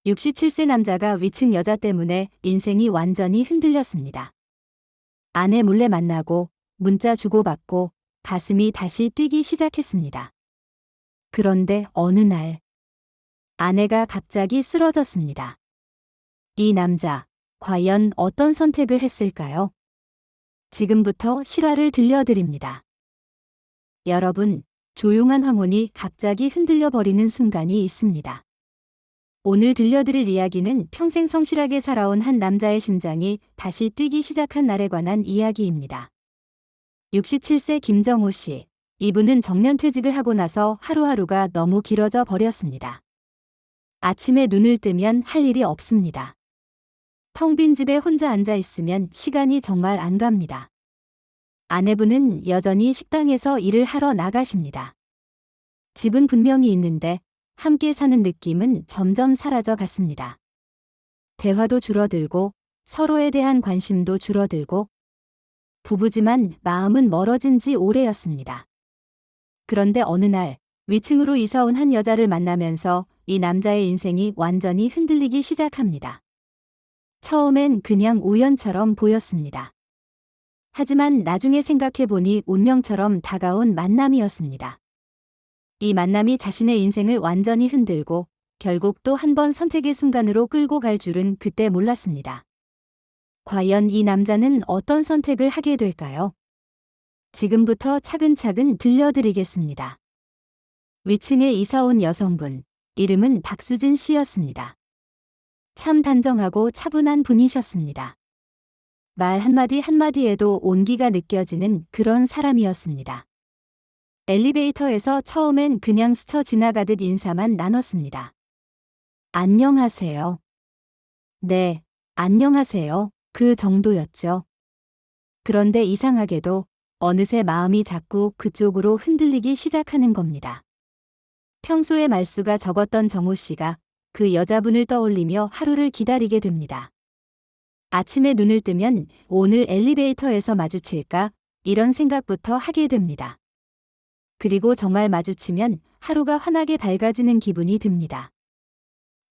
67세 남자가 위층 여자 때문에 인생이 완전히 흔들렸습니다. 아내 몰래 만나고 문자 주고받고 가슴이 다시 뛰기 시작했습니다. 그런데 어느 날 아내가 갑자기 쓰러졌습니다. 이 남자, 과연 어떤 선택을 했을까요? 지금부터 실화를 들려드립니다. 여러분, 조용한 황혼이 갑자기 흔들려 버리는 순간이 있습니다. 오늘 들려드릴 이야기는 평생 성실하게 살아온 한 남자의 심장이 다시 뛰기 시작한 날에 관한 이야기입니다. 67세 김정호 씨. 이분은 정년퇴직을 하고 나서 하루하루가 너무 길어져 버렸습니다. 아침에 눈을 뜨면 할 일이 없습니다. 텅 빈 집에 혼자 앉아 있으면 시간이 정말 안 갑니다. 아내분은 여전히 식당에서 일을 하러 나가십니다. 집은 분명히 있는데 함께 사는 느낌은 점점 사라져 갔습니다. 대화도 줄어들고 서로에 대한 관심도 줄어들고 부부지만 마음은 멀어진 지 오래였습니다. 그런데 어느 날 위층으로 이사 온 한 여자를 만나면서 이 남자의 인생이 완전히 흔들리기 시작합니다. 처음엔 그냥 우연처럼 보였습니다. 하지만 나중에 생각해보니 운명처럼 다가온 만남이었습니다. 이 만남이 자신의 인생을 완전히 흔들고 결국 또 한 번 선택의 순간으로 끌고 갈 줄은 그때 몰랐습니다. 과연 이 남자는 어떤 선택을 하게 될까요? 지금부터 차근차근 들려드리겠습니다. 위층에 이사 온 여성분, 이름은 박수진 씨였습니다. 참 단정하고 차분한 분이셨습니다. 말 한마디 한마디에도 온기가 느껴지는 그런 사람이었습니다. 엘리베이터에서 처음엔 그냥 스쳐 지나가듯 인사만 나눴습니다. 안녕하세요. 네, 안녕하세요. 그 정도였죠. 그런데 이상하게도 어느새 마음이 자꾸 그쪽으로 흔들리기 시작하는 겁니다. 평소에 말수가 적었던 정호 씨가 그 여자분을 떠올리며 하루를 기다리게 됩니다. 아침에 눈을 뜨면 오늘 엘리베이터에서 마주칠까? 이런 생각부터 하게 됩니다. 그리고 정말 마주치면 하루가 환하게 밝아지는 기분이 듭니다.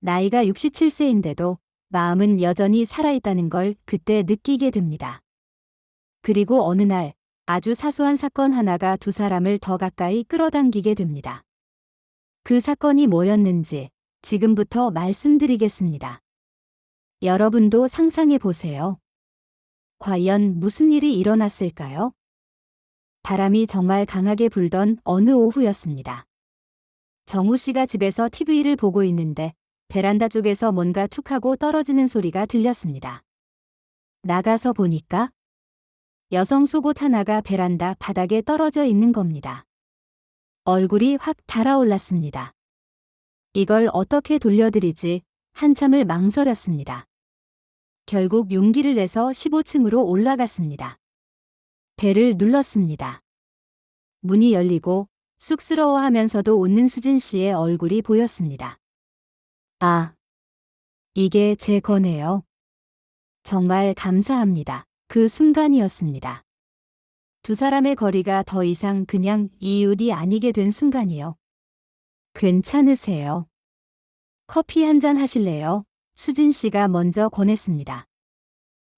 나이가 67세인데도 마음은 여전히 살아있다는 걸 그때 느끼게 됩니다. 그리고 어느 날 아주 사소한 사건 하나가 두 사람을 더 가까이 끌어당기게 됩니다. 그 사건이 뭐였는지 지금부터 말씀드리겠습니다. 여러분도 상상해 보세요. 과연 무슨 일이 일어났을까요? 바람이 정말 강하게 불던 어느 오후였습니다. 정우 씨가 집에서 TV를 보고 있는데 베란다 쪽에서 뭔가 툭 하고 떨어지는 소리가 들렸습니다. 나가서 보니까 여성 속옷 하나가 베란다 바닥에 떨어져 있는 겁니다. 얼굴이 확 달아올랐습니다. 이걸 어떻게 돌려드리지 한참을 망설였습니다. 결국 용기를 내서 15층으로 올라갔습니다. 벨을 눌렀습니다. 문이 열리고 쑥스러워하면서도 웃는 수진 씨의 얼굴이 보였습니다. 아, 이게 제 거네요. 정말 감사합니다. 그 순간이었습니다. 두 사람의 거리가 더 이상 그냥 이웃이 아니게 된 순간이요. 괜찮으세요? 커피 한 잔 하실래요? 수진 씨가 먼저 권했습니다.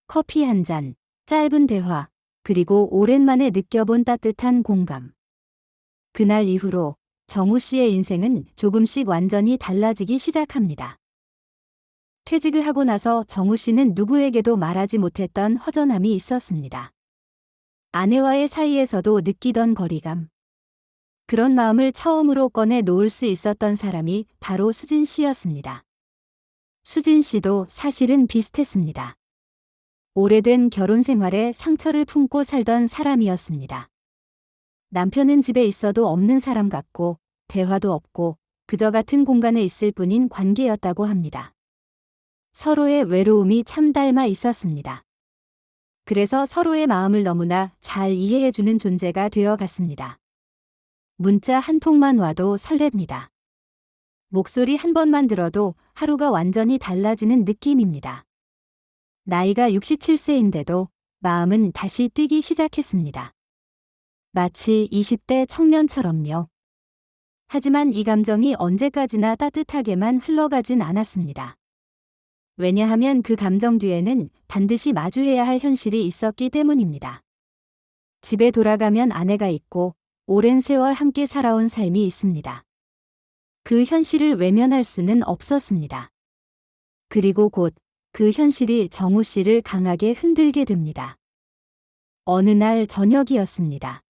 커피 한 잔, 짧은 대화, 그리고 오랜만에 느껴본 따뜻한 공감. 그날 이후로 정우 씨의 인생은 조금씩 완전히 달라지기 시작합니다. 퇴직을 하고 나서 정우 씨는 누구에게도 말하지 못했던 허전함이 있었습니다. 아내와의 사이에서도 느끼던 거리감. 그런 마음을 처음으로 꺼내 놓을 수 있었던 사람이 바로 수진 씨였습니다. 수진 씨도 사실은 비슷했습니다. 오래된 결혼 생활에 상처를 품고 살던 사람이었습니다. 남편은 집에 있어도 없는 사람 같고 대화도 없고 그저 같은 공간에 있을 뿐인 관계였다고 합니다. 서로의 외로움이 참 닮아 있었습니다. 그래서 서로의 마음을 너무나 잘 이해해주는 존재가 되어 갔습니다. 문자 한 통만 와도 설렙니다. 목소리 한 번만 들어도 하루가 완전히 달라지는 느낌입니다. 나이가 67세인데도 마음은 다시 뛰기 시작했습니다. 마치 20대 청년처럼요. 하지만 이 감정이 언제까지나 따뜻하게만 흘러가진 않았습니다. 왜냐하면 그 감정 뒤에는 반드시 마주해야 할 현실이 있었기 때문입니다. 집에 돌아가면 아내가 있고 오랜 세월 함께 살아온 삶이 있습니다. 그 현실을 외면할 수는 없었습니다. 그리고 곧 그 현실이 정우 씨를 강하게 흔들게 됩니다. 어느 날 저녁이었습니다.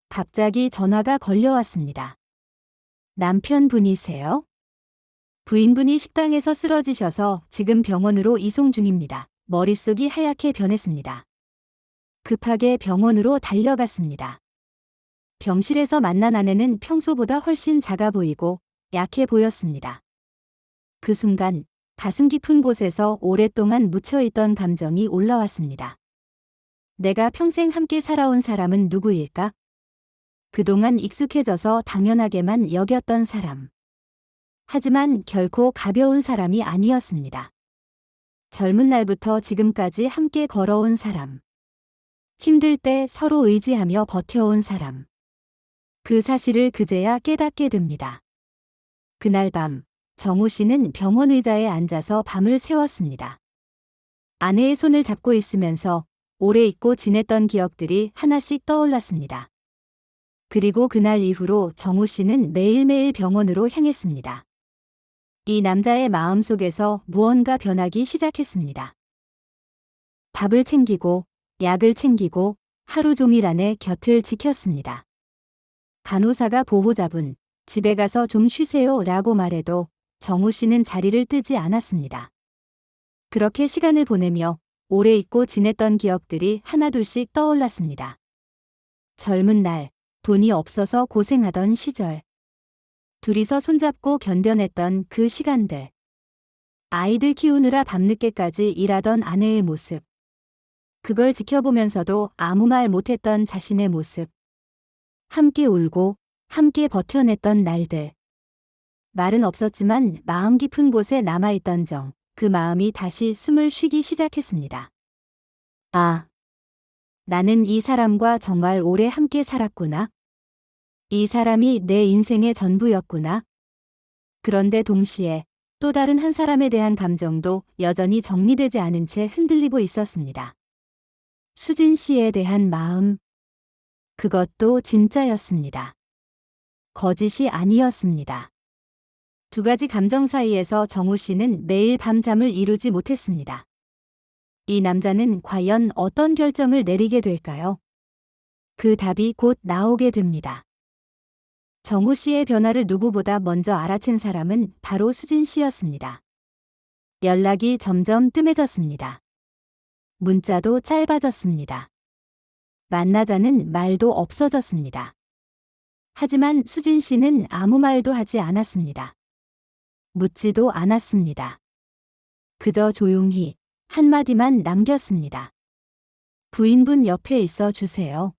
갑자기 전화가 걸려왔습니다. 남편분이세요? 부인분이 식당에서 쓰러지셔서 지금 병원으로 이송 중입니다. 머릿속이 하얗게 변했습니다. 급하게 병원으로 달려갔습니다. 병실에서 만난 아내는 평소보다 훨씬 작아 보이고 약해 보였습니다. 그 순간 가슴 깊은 곳에서 오랫동안 묻혀있던 감정이 올라왔습니다. 내가 평생 함께 살아온 사람은 누구일까? 그동안 익숙해져서 당연하게만 여겼던 사람. 하지만 결코 가벼운 사람이 아니었습니다. 젊은 날부터 지금까지 함께 걸어온 사람. 힘들 때 서로 의지하며 버텨온 사람. 그 사실을 그제야 깨닫게 됩니다. 그날 밤 정우 씨는 병원 의자에 앉아서 밤을 새웠습니다. 아내의 손을 잡고 있으면서 오래 잊고 지냈던 기억들이 하나씩 떠올랐습니다. 그리고 그날 이후로 정우 씨는 매일매일 병원으로 향했습니다. 이 남자의 마음속에서 무언가 변하기 시작했습니다. 밥을 챙기고 약을 챙기고 하루 종일 아내 곁을 지켰습니다. 간호사가 보호자분, 집에 가서 좀 쉬세요 라고 말해도 정우 씨는 자리를 뜨지 않았습니다. 그렇게 시간을 보내며 오래 잊고 지냈던 기억들이 하나둘씩 떠올랐습니다. 젊은 날, 돈이 없어서 고생하던 시절. 둘이서 손잡고 견뎌냈던 그 시간들. 아이들 키우느라 밤늦게까지 일하던 아내의 모습. 그걸 지켜보면서도 아무 말 못했던 자신의 모습. 함께 울고 함께 버텨냈던 날들. 말은 없었지만 마음 깊은 곳에 남아있던 정, 그 마음이 다시 숨을 쉬기 시작했습니다. 아, 나는 이 사람과 정말 오래 함께 살았구나. 이 사람이 내 인생의 전부였구나. 그런데 동시에 또 다른 한 사람에 대한 감정도 여전히 정리되지 않은 채 흔들리고 있었습니다. 수진 씨에 대한 마음. 그것도 진짜였습니다. 거짓이 아니었습니다. 두 가지 감정 사이에서 정우 씨는 매일 밤잠을 이루지 못했습니다. 이 남자는 과연 어떤 결정을 내리게 될까요? 그 답이 곧 나오게 됩니다. 정우 씨의 변화를 누구보다 먼저 알아챈 사람은 바로 수진 씨였습니다. 연락이 점점 뜸해졌습니다. 문자도 짧아졌습니다. 만나자는 말도 없어졌습니다. 하지만 수진 씨는 아무 말도 하지 않았습니다. 묻지도 않았습니다. 그저 조용히 한마디만 남겼습니다. 부인분 옆에 있어 주세요.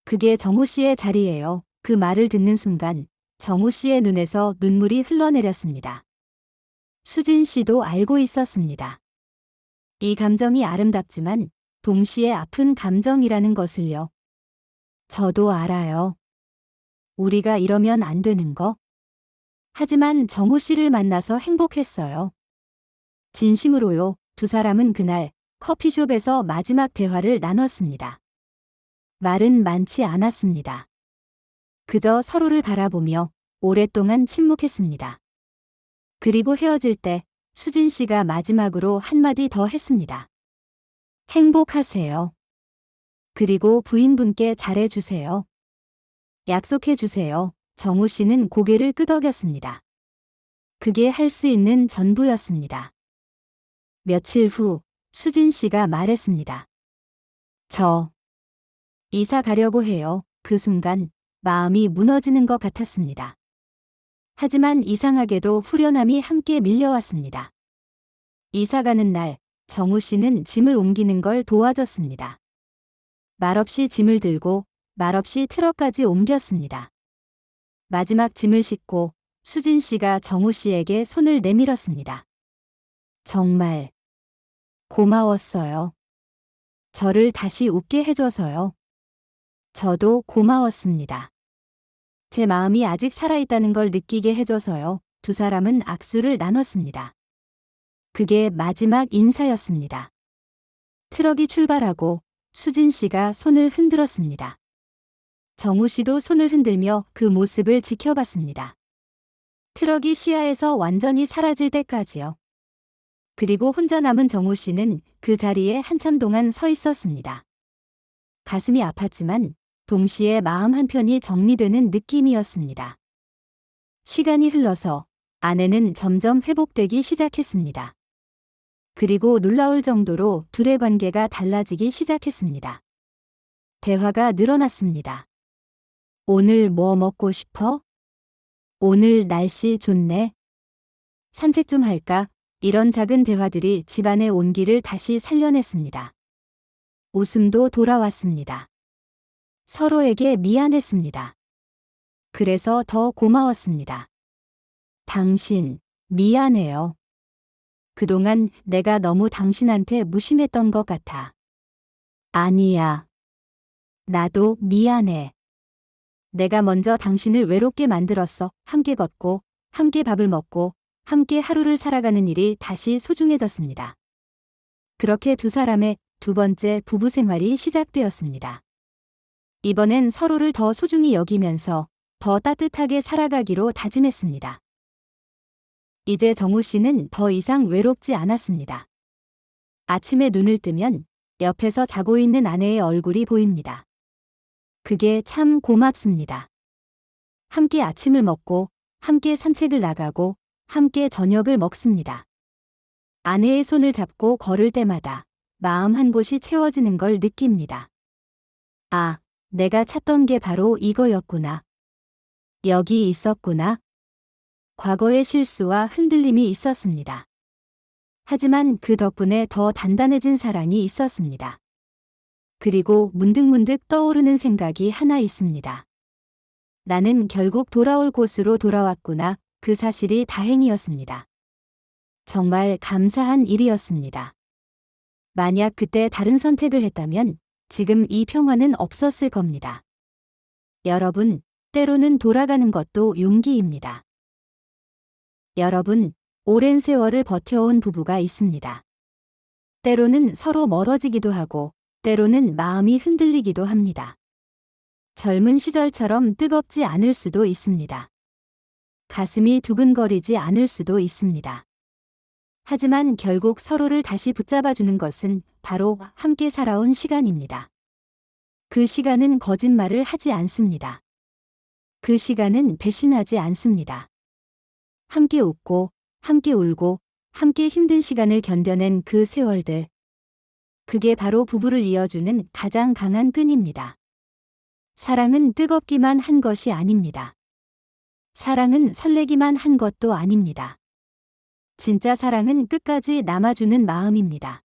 그게 정우 씨의 자리예요. 그 말을 듣는 순간 정우 씨의 눈에서 눈물이 흘러내렸습니다. 수진 씨도 알고 있었습니다. 이 감정이 아름답지만 동시에 아픈 감정이라는 것을요. 저도 알아요. 우리가 이러면 안 되는 거. 하지만 정우 씨를 만나서 행복했어요. 진심으로요. 두 사람은 그날 커피숍에서 마지막 대화를 나눴습니다. 말은 많지 않았습니다. 그저 서로를 바라보며 오랫동안 침묵했습니다. 그리고 헤어질 때 수진 씨가 마지막으로 한마디 더 했습니다. 행복하세요. 그리고 부인분께 잘해주세요. 약속해주세요. 정우 씨는 고개를 끄덕였습니다. 그게 할 수 있는 전부였습니다. 며칠 후 수진 씨가 말했습니다. 저 이사 가려고 해요. 그 순간 마음이 무너지는 것 같았습니다. 하지만 이상하게도 후련함이 함께 밀려왔습니다. 이사 가는 날 정우 씨는 짐을 옮기는 걸 도와줬습니다. 말없이 짐을 들고 말없이 트럭까지 옮겼습니다. 마지막 짐을 싣고 수진 씨가 정우 씨에게 손을 내밀었습니다. 정말 고마웠어요. 저를 다시 웃게 해줘서요. 저도 고마웠습니다. 제 마음이 아직 살아있다는 걸 느끼게 해줘서요. 두 사람은 악수를 나눴습니다. 그게 마지막 인사였습니다. 트럭이 출발하고 수진 씨가 손을 흔들었습니다. 정우 씨도 손을 흔들며 그 모습을 지켜봤습니다. 트럭이 시야에서 완전히 사라질 때까지요. 그리고 혼자 남은 정우 씨는 그 자리에 한참 동안 서 있었습니다. 가슴이 아팠지만 동시에 마음 한편이 정리되는 느낌이었습니다. 시간이 흘러서 아내는 점점 회복되기 시작했습니다. 그리고 놀라울 정도로 둘의 관계가 달라지기 시작했습니다. 대화가 늘어났습니다. 오늘 뭐 먹고 싶어? 오늘 날씨 좋네. 산책 좀 할까? 이런 작은 대화들이 집안의 온기를 다시 살려냈습니다. 웃음도 돌아왔습니다. 서로에게 미안했습니다. 그래서 더 고마웠습니다. 당신, 미안해요. 그동안 내가 너무 당신한테 무심했던 것 같아. 아니야. 나도 미안해. 내가 먼저 당신을 외롭게 만들었어. 함께 걷고, 함께 밥을 먹고, 함께 하루를 살아가는 일이 다시 소중해졌습니다. 그렇게 두 사람의 두 번째 부부 생활이 시작되었습니다. 이번엔 서로를 더 소중히 여기면서 더 따뜻하게 살아가기로 다짐했습니다. 이제 정우 씨는 더 이상 외롭지 않았습니다. 아침에 눈을 뜨면 옆에서 자고 있는 아내의 얼굴이 보입니다. 그게 참 고맙습니다. 함께 아침을 먹고, 함께 산책을 나가고, 함께 저녁을 먹습니다. 아내의 손을 잡고 걸을 때마다 마음 한 곳이 채워지는 걸 느낍니다. 아, 내가 찾던 게 바로 이거였구나. 여기 있었구나. 과거의 실수와 흔들림이 있었습니다. 하지만 그 덕분에 더 단단해진 사랑이 있었습니다. 그리고 문득문득 떠오르는 생각이 하나 있습니다. 나는 결국 돌아올 곳으로 돌아왔구나. 그 사실이 다행이었습니다. 정말 감사한 일이었습니다. 만약 그때 다른 선택을 했다면 지금 이 평화는 없었을 겁니다. 여러분, 때로는 돌아가는 것도 용기입니다. 여러분, 오랜 세월을 버텨온 부부가 있습니다. 때로는 서로 멀어지기도 하고, 때로는 마음이 흔들리기도 합니다. 젊은 시절처럼 뜨겁지 않을 수도 있습니다. 가슴이 두근거리지 않을 수도 있습니다. 하지만 결국 서로를 다시 붙잡아주는 것은 바로 함께 살아온 시간입니다. 그 시간은 거짓말을 하지 않습니다. 그 시간은 배신하지 않습니다. 함께 웃고, 함께 울고, 함께 힘든 시간을 견뎌낸 그 세월들. 그게 바로 부부를 이어주는 가장 강한 끈입니다. 사랑은 뜨겁기만 한 것이 아닙니다. 사랑은 설레기만 한 것도 아닙니다. 진짜 사랑은 끝까지 남아주는 마음입니다.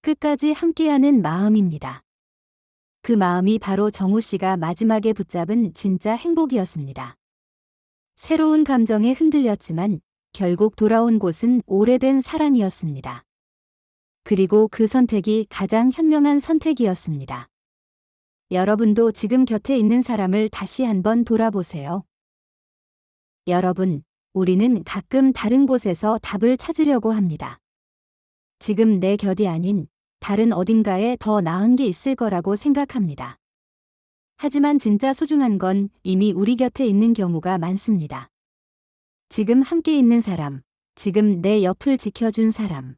끝까지 함께하는 마음입니다. 그 마음이 바로 정우 씨가 마지막에 붙잡은 진짜 행복이었습니다. 새로운 감정에 흔들렸지만 결국 돌아온 곳은 오래된 사랑이었습니다. 그리고 그 선택이 가장 현명한 선택이었습니다. 여러분도 지금 곁에 있는 사람을 다시 한번 돌아보세요. 여러분, 우리는 가끔 다른 곳에서 답을 찾으려고 합니다. 지금 내 곁이 아닌 다른 어딘가에 더 나은 게 있을 거라고 생각합니다. 하지만 진짜 소중한 건 이미 우리 곁에 있는 경우가 많습니다. 지금 함께 있는 사람, 지금 내 옆을 지켜준 사람.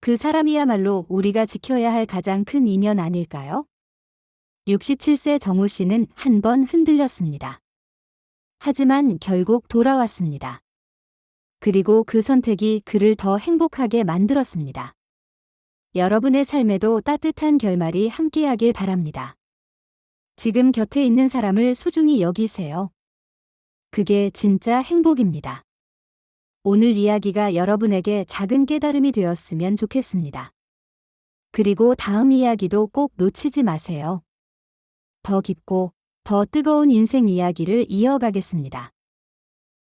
그 사람이야말로 우리가 지켜야 할 가장 큰 인연 아닐까요? 67세 정우 씨는 한 번 흔들렸습니다. 하지만 결국 돌아왔습니다. 그리고 그 선택이 그를 더 행복하게 만들었습니다. 여러분의 삶에도 따뜻한 결말이 함께하길 바랍니다. 지금 곁에 있는 사람을 소중히 여기세요. 그게 진짜 행복입니다. 오늘 이야기가 여러분에게 작은 깨달음이 되었으면 좋겠습니다. 그리고 다음 이야기도 꼭 놓치지 마세요. 더 깊고 더 뜨거운 인생 이야기를 이어가겠습니다.